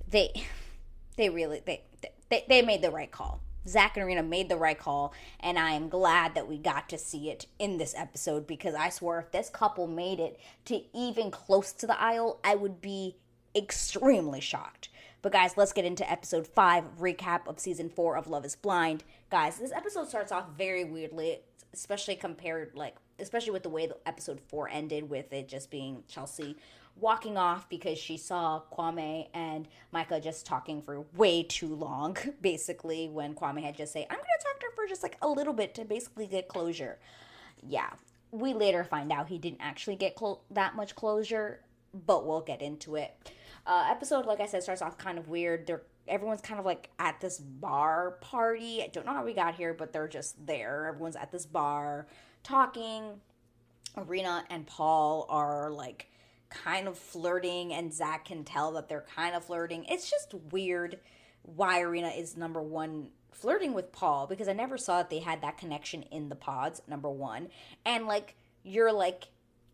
they really they made the right call. Zack and Irina made the right call, and I am glad that we got to see it in this episode, because I swear if this couple made it to even close to the aisle, I would be extremely shocked. But guys, let's get into episode 5, recap of season 4 of Love is Blind. Guys, this episode starts off very weirdly, especially with the way the episode 4 ended, with it just being Chelsea walking off because she saw Kwame and Micah just talking for way too long, basically, when Kwame had just said, I'm going to talk to her for just like a little bit to basically get closure. Yeah, we later find out he didn't actually get that much closure, but we'll get into it. Episode, like I said, starts off kind of weird. Everyone's kind of like at this bar party. I don't know how we got here, but they're just there. Everyone's at this bar talking. Irina and Paul are like kind of flirting, and Zack can tell that they're kind of flirting. It's just weird why Irina is, number one, flirting with Paul, because I never saw that they had that connection in the pods, number one. And like, you're like,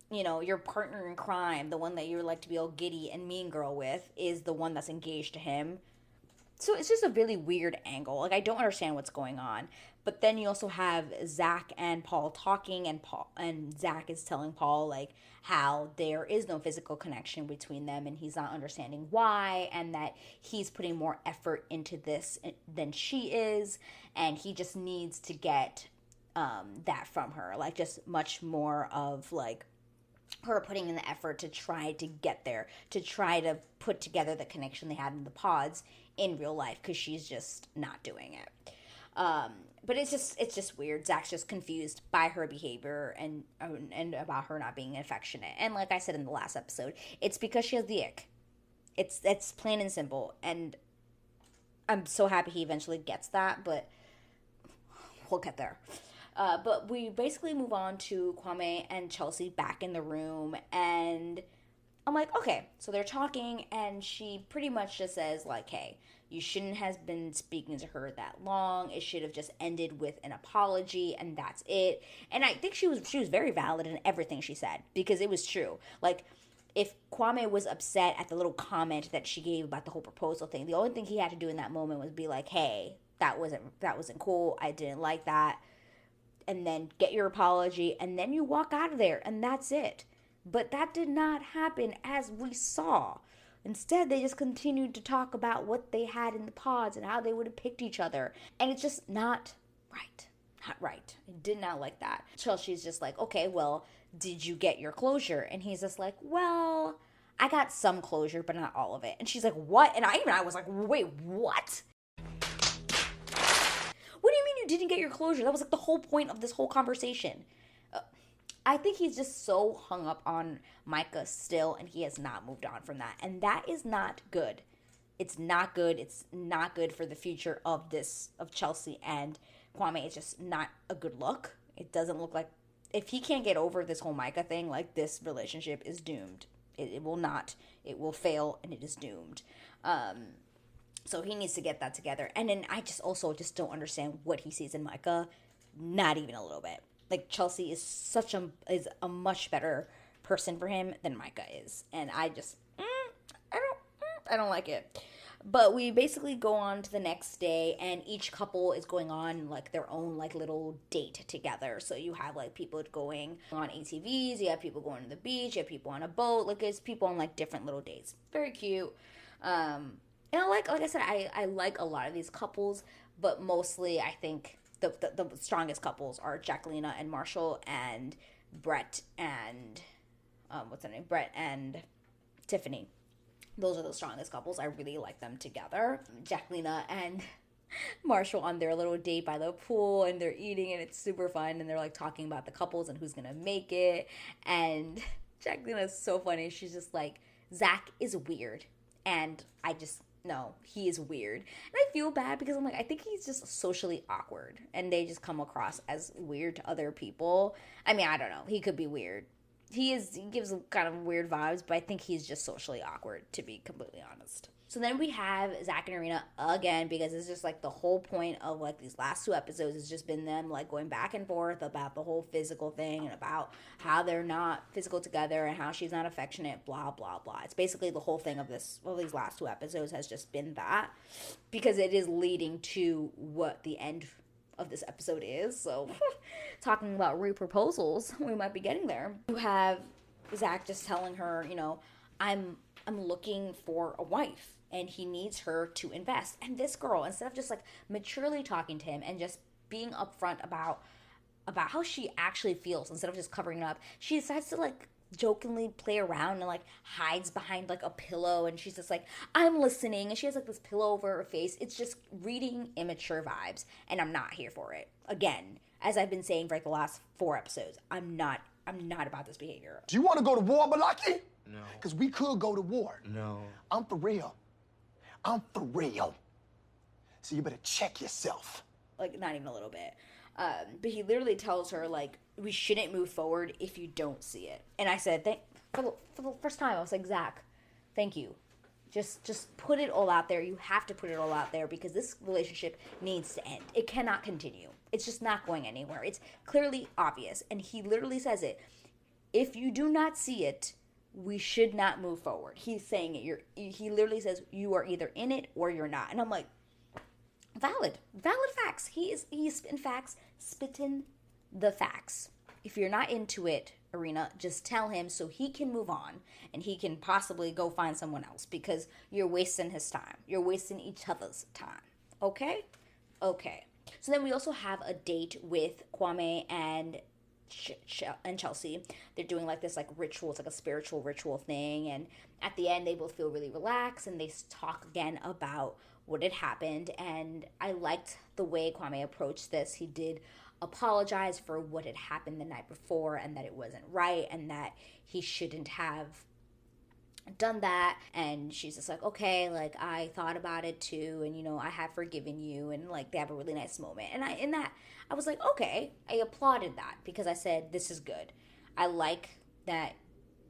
your partner in crime, the one that you like to be all giddy and mean girl with, is the one that's engaged to him. So it's just a really weird angle. Like, I don't understand what's going on. But then you also have Zack and Paul talking, and Zack is telling Paul like how there is no physical connection between them, and he's not understanding why, and that he's putting more effort into this than she is, and he just needs to get that from her, like just much more of like her putting in the effort to try to get there, to try to put together the connection they had in the pods in real life, because she's just not doing it. But it's just weird. Zach's just confused by her behavior and about her not being affectionate. And like I said in the last episode, it's because she has the ick. It's plain and simple. And I'm so happy he eventually gets that, but we'll get there. But we basically move on to Kwame and Chelsea back in the room, and I'm like, okay, so they're talking, and she pretty much just says like, hey, you shouldn't have been speaking to her that long. It should have just ended with an apology, and that's it. And I think she was very valid in everything she said, because it was true. Like, if Kwame was upset at the little comment that she gave about the whole proposal thing, the only thing he had to do in that moment was be like, hey, that wasn't cool. I didn't like that. And then get your apology, and then you walk out of there, and that's it. But that did not happen, as we saw. Instead, they just continued to talk about what they had in the pods and how they would have picked each other. And it's just not right. Not right. I did not like that. Chelsea's just like, okay, well, did you get your closure? And he's just like, well, I got some closure, but not all of it. And she's like, what? And I was like, wait, what? What do you mean you didn't get your closure? That was like the whole point of this whole conversation. I think he's just so hung up on Micah still, and he has not moved on from that. And that is not good. It's not good. It's not good for the future of Chelsea and Kwame. It's just not a good look. It doesn't look like, if he can't get over this whole Micah thing, like, this relationship is doomed. It will not. It will fail, and it is doomed. So he needs to get that together. And then I just don't understand what he sees in Micah. Not even a little bit. Like, Chelsea is a much better person for him than Micah is. And I just, I don't like it. But we basically go on to the next day, and each couple is going on like their own like little date together. So you have like people going on ATVs, you have people going to the beach, you have people on a boat. Like, it's people on like different little dates. Very cute. And I like I said, I like a lot of these couples, but mostly I think the strongest couples are Jacqueline and Marshall, and Brett and what's her name? Brett and Tiffany. Those are the strongest couples. I really like them together. Jacqueline and Marshall on their little date by the pool, and they're eating, and it's super fun, and they're like talking about the couples and who's gonna make it. And Jacqueline is so funny. She's just like, Zach is weird, and no, he is weird. And I feel bad, because I'm like, I think he's just socially awkward, and they just come across as weird to other people. I mean, I don't know. He could be weird. He gives kind of weird vibes, but I think he's just socially awkward, to be completely honest. So then we have Zack and Irina again, because it's just like the whole point of like these last 2 episodes has just been them like going back and forth about the whole physical thing and about how they're not physical together and how she's not affectionate, blah blah blah. It's basically the whole thing of these last 2 episodes has just been that, because it is leading to what the end of this episode is. So talking about reproposals, we might be getting there. You have Zack just telling her, I'm looking for a wife and he needs her to invest. And this girl, instead of just like maturely talking to him and just being upfront about how she actually feels, instead of just covering it up, she decides to like jokingly play around and like hides behind like a pillow, and she's just like, I'm listening, and she has like this pillow over her face. It's just reading immature vibes, and I'm not here for it. Again, as I've been saying for like the last 4 episodes, I'm not about this behavior. Do you want to go to war, Malaki? No. Because we could go to war. No. I'm for real. So you better check yourself. Like, not even a little bit. But he literally tells her, like, we shouldn't move forward if you don't see it. And I said, for the first time, I was like, Zack, thank you. Just put it all out there. You have to put it all out there, because this relationship needs to end. It cannot continue. It's just not going anywhere. It's clearly obvious. And he literally says it. If you do not see it, we should not move forward. He's saying it. He literally says you are either in it or you're not. And I'm like, valid facts. He's in facts, spitting the facts. If you're not into it, Irina, just tell him so he can move on and he can possibly go find someone else, because you're wasting his time. You're wasting each other's time. Okay. So then we also have a date with Kwame and Chelsea. They're doing like this like ritual. It's like a spiritual ritual thing, and at the end they both feel really relaxed and they talk again about what had happened. And I liked the way Kwame approached this. He did apologize for what had happened the night before, and that it wasn't right, and that he shouldn't have done that. And she's just like, okay, like I thought about it too, and I have forgiven you, and like they have a really nice moment. And I was like, okay, I applauded that, because I said, this is good. I like that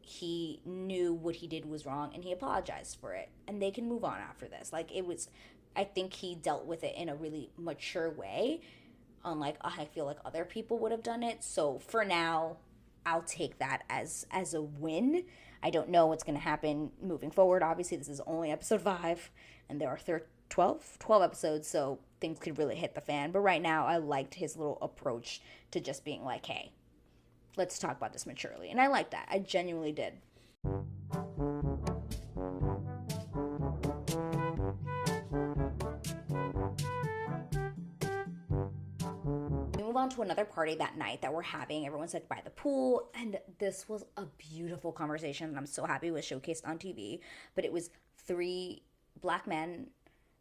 he knew what he did was wrong and he apologized for it, and they can move on after this. Like, I think he dealt with it in a really mature way, unlike I feel like other people would have done it. So for now, I'll take that as a win. I don't know what's going to happen moving forward. Obviously, this is only episode 5, and there are 12 episodes, so things could really hit the fan. But right now, I liked his little approach to just being like, hey, let's talk about this maturely. And I liked that. I genuinely did. Move on to another party that night that we're having. Everyone's like by the pool, and this was a beautiful conversation and I'm so happy it was showcased on TV. But it was 3 black men,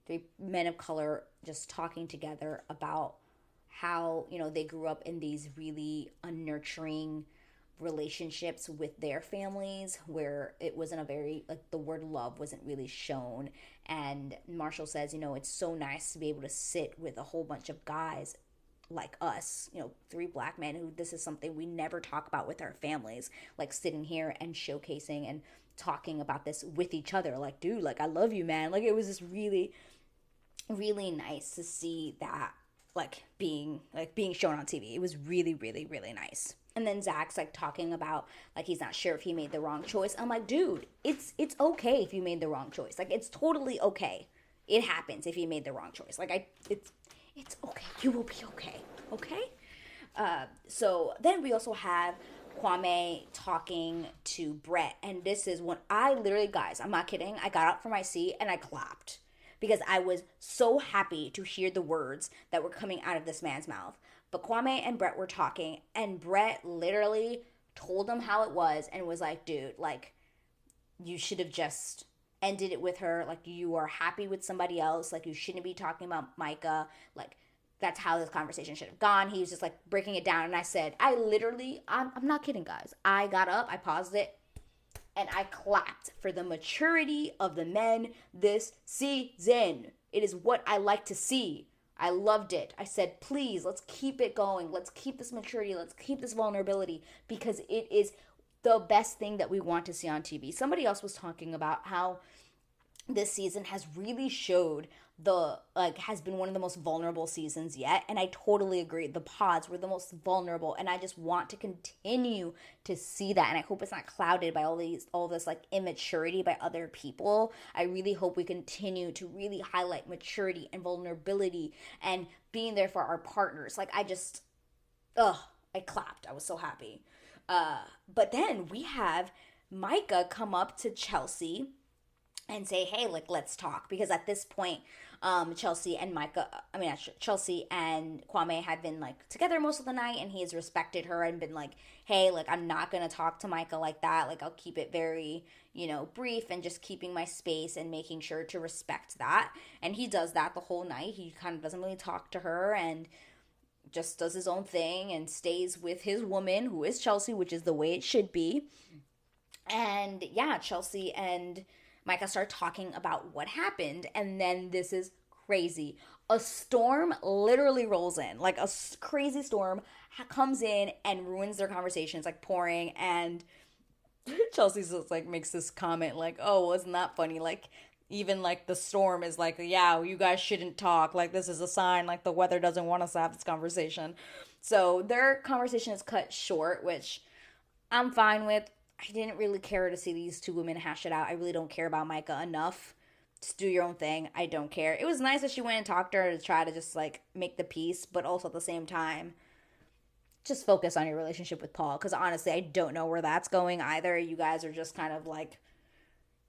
3 men of color, just talking together about how they grew up in these really unnurturing relationships with their families, where it wasn't a very, like, the word love wasn't really shown. And Marshall says, it's so nice to be able to sit with a whole bunch of guys like us, 3 black men who this is something we never talk about with our families, like sitting here and showcasing and talking about this with each other. Like, dude, like, I love you, man. Like, it was just really, really nice to see that, like, being shown on TV. It was really, really, really nice. And then Zach's like talking about like he's not sure if he made the wrong choice. I'm like, dude, it's okay if you made the wrong choice. Like, it's totally okay. It happens if you made the wrong choice. Like, it's okay. You will be okay. Okay? So then we also have Kwame talking to Brett. And this is when I literally, guys, I'm not kidding, I got up from my seat and I clapped, because I was so happy to hear the words that were coming out of this man's mouth. But Kwame and Brett were talking, and Brett literally told him how it was and was like, dude, like, you should have just ended it with her. Like, you are happy with somebody else. Like, you shouldn't be talking about Micah. Like, that's how this conversation should have gone. He was just like breaking it down. And I said, I'm not kidding, guys. I got up, I paused it, and I clapped for the maturity of the men this season. It is what I like to see. I loved it. I said, please, let's keep it going. Let's keep this maturity. Let's keep this vulnerability, because it is the best thing that we want to see on TV. Somebody else was talking about how this season has really showed has been one of the most vulnerable seasons yet, and I totally agree. The pods were the most vulnerable, and I just want to continue to see that, and I hope it's not clouded by all this like immaturity by other people. I really hope we continue to really highlight maturity and vulnerability and being there for our partners. Like, I clapped. I was so happy. But then we have Micah come up to Chelsea and say, hey, like, let's talk. Because at this point, Chelsea and Kwame had been, like, together most of the night, and he has respected her and been like, hey, like, I'm not going to talk to Micah like that. Like, I'll keep it very, brief and just keeping my space and making sure to respect that. And he does that the whole night. He kind of doesn't really talk to her and just does his own thing and stays with his woman, who is Chelsea, which is the way it should be. And, yeah, Chelsea and Micah start talking about what happened, and then this is crazy. A storm literally rolls in. Like, a crazy storm comes in and ruins their conversation. It's, like, pouring, and Chelsea just, like, makes this comment, like, oh, wasn't that funny? Like, even, like, the storm is like, yeah, you guys shouldn't talk. Like, this is a sign, like, the weather doesn't want us to have this conversation. So their conversation is cut short, which I'm fine with. I didn't really care to see these two women hash it out. I really don't care about Micah enough. Just do your own thing. I don't care. It was nice that she went and talked to her to try to just, like, make the peace, but also at the same time, just focus on your relationship with Paul. Because honestly, I don't know where that's going either. You guys are just kind of, like,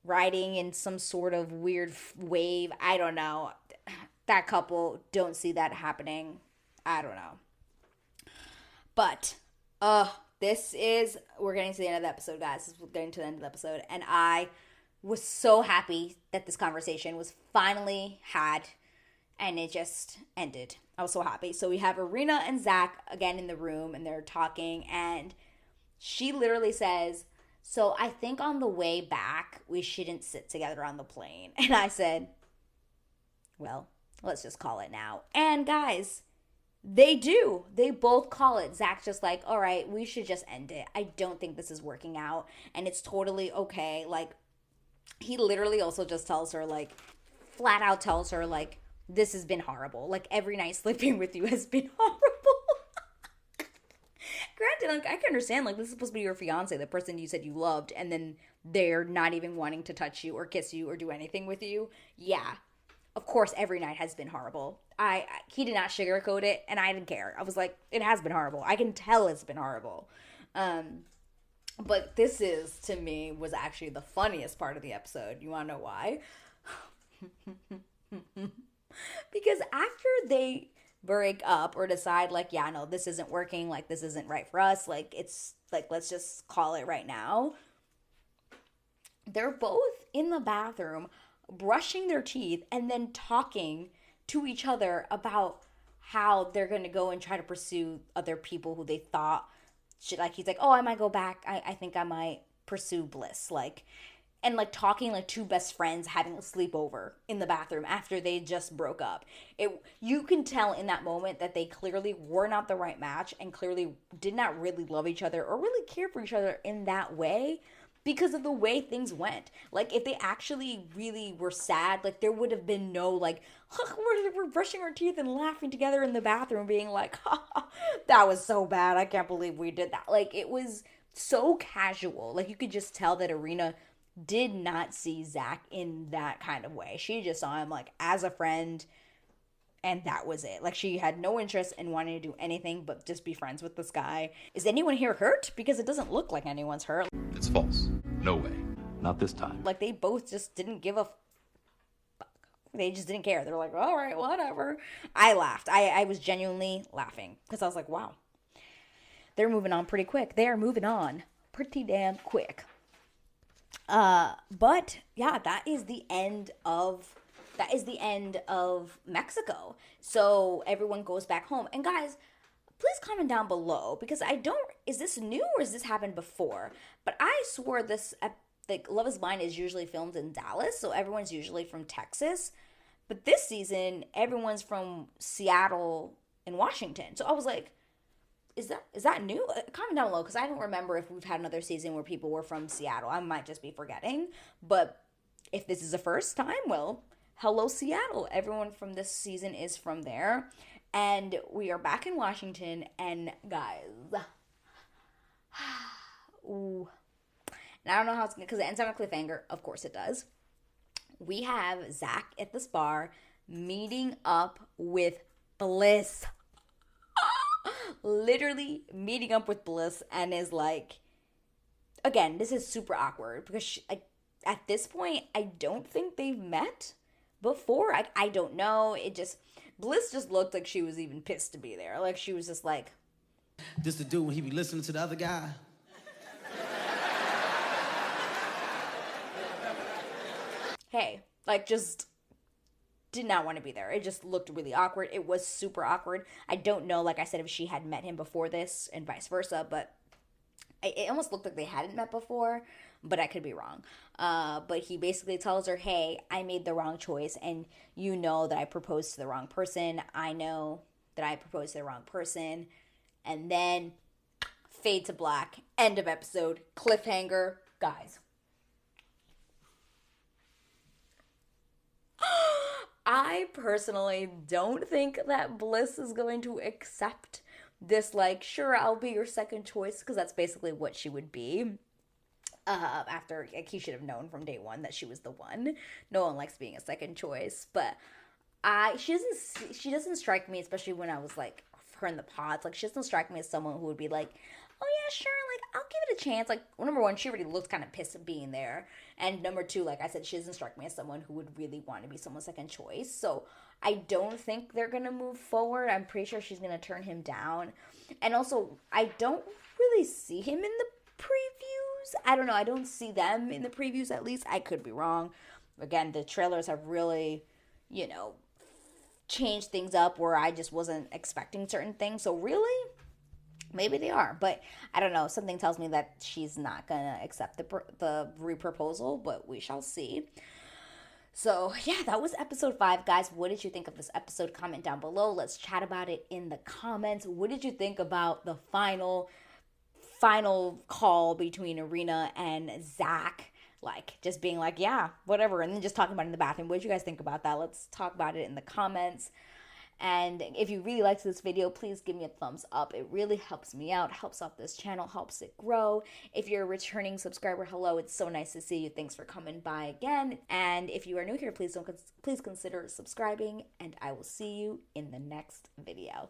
riding in some sort of weird wave. I don't know. That couple, don't see that happening. I don't know. But, we're getting to the end of the episode, guys. We're getting to the end of the episode. And I was so happy that this conversation was finally had and it just ended. I was so happy. So we have Irina and Zack again in the room and they're talking. And she literally says, so I think on the way back, we shouldn't sit together on the plane. And I said, well, let's just call it now. And guys, they do. They both call it. Zack's just like, all right, we should just end it. I don't think this is working out. And it's totally okay. Like, he literally also just tells her, like, flat out tells her, like, this has been horrible. Like, every night sleeping with you has been horrible. Granted, like, I can understand, like, this is supposed to be your fiance, the person you said you loved, and then they're not even wanting to touch you or kiss you or do anything with you. Yeah. Of course, every night has been horrible. He did not sugarcoat it, and I didn't care. I was like, it has been horrible. I can tell it's been horrible. But this to me, was actually the funniest part of the episode. You want to know why? Because after they break up or decide, like, yeah, no, this isn't working, like, this isn't right for us, like, it's, like, let's just call it right now. They're both in the bathroom brushing their teeth and then talking to each other about how they're going to go and try to pursue other people who they thought should, like, he's like, oh, I might go back. I think I might pursue Bliss. Like, and, like, talking like two best friends having a sleepover in the bathroom after they just broke up. You can tell in that moment that they clearly were not the right match and clearly did not really love each other or really care for each other in that way because of the way things went. Like, if they actually really were sad, like, there would have been no, like, we're brushing our teeth and laughing together in the bathroom being like, that was so bad. I can't believe we did that. Like, it was so casual. Like, you could just tell that Irina did not see Zack in that kind of way. She just saw him, like, as a friend, and that was it. Like, she had no interest in wanting to do anything but just be friends with this guy. Is anyone here hurt? Because it doesn't look like anyone's hurt. It's false. No way. Not this time. Like, they both just didn't give a fuck. They just didn't care. They were like, all right, whatever. I laughed. I was genuinely laughing because I was like, wow. They're moving on pretty quick. They are moving on pretty damn quick. But yeah, that is the end of Mexico. So everyone goes back home. And guys, please comment down below because is this new or has this happened before? But I swore this, like, Love is Blind is usually filmed in Dallas, so everyone's usually from Texas. But this season, everyone's from Seattle and Washington. So I was like, is that new? Comment down below, because I don't remember if we've had another season where people were from Seattle. I might just be forgetting. But if this is the first time, well, hello Seattle. Everyone from this season is from there. And we are back in Washington, and guys, ooh. And I don't know how it's going to, because it ends on a cliffhanger. Of course it does. We have Zack at this bar meeting up with Bliss. Literally meeting up with Bliss, and is like, again, this is super awkward because at this point, I don't think they've met before. I don't know. Bliss just looked like she was even pissed to be there. Like, she was just like, this the dude when he be listening to the other guy. hey, like, just did not want to be there. It just looked really awkward. It was super awkward. I don't know, like I said, if she had met him before this and vice versa, but it almost looked like they hadn't met before, but I could be wrong. But he basically tells her, hey, I made the wrong choice, and you know that I proposed to the wrong person. I know that I proposed to the wrong person. And then fade to black. End of episode. Cliffhanger. Guys. I personally don't think that Bliss is going to accept this, like, sure, I'll be your second choice, because that's basically what she would be. After, like, he should have known from day one that she was the one. No one likes being a second choice, but she doesn't strike me, especially when I was, like, her in the pods, like, she doesn't strike me as someone who would be like, oh yeah, sure, like, I'll give it a chance. Like, well, number one, she already looks kind of pissed at being there, and number two, like I said, she doesn't strike me as someone who would really want to be someone's second choice. So I don't think they're gonna move forward. I'm pretty sure she's gonna turn him down, and also I don't really see him in the previews. I don't know, I don't see them in the previews, at least. I could be wrong. Again, the trailers have really, changed things up where I just wasn't expecting certain things. So really, maybe they are, but I don't know. Something tells me that she's not gonna accept the reproposal, but we shall see. So yeah, that was episode 5, guys. What did you think of this episode? Comment down below. Let's chat about it in the comments. What did you think about the final call between Irina and Zack? Like, just being like, yeah, whatever, and then just talking about it in the bathroom. What did you guys think about that? Let's talk about it in the comments. And if you really liked this video, please give me a thumbs up. It really helps me out, helps out this channel, helps it grow. If you're a returning subscriber, hello, it's so nice to see you. Thanks for coming by again. And if you are new here, please consider subscribing, and I will see you in the next video.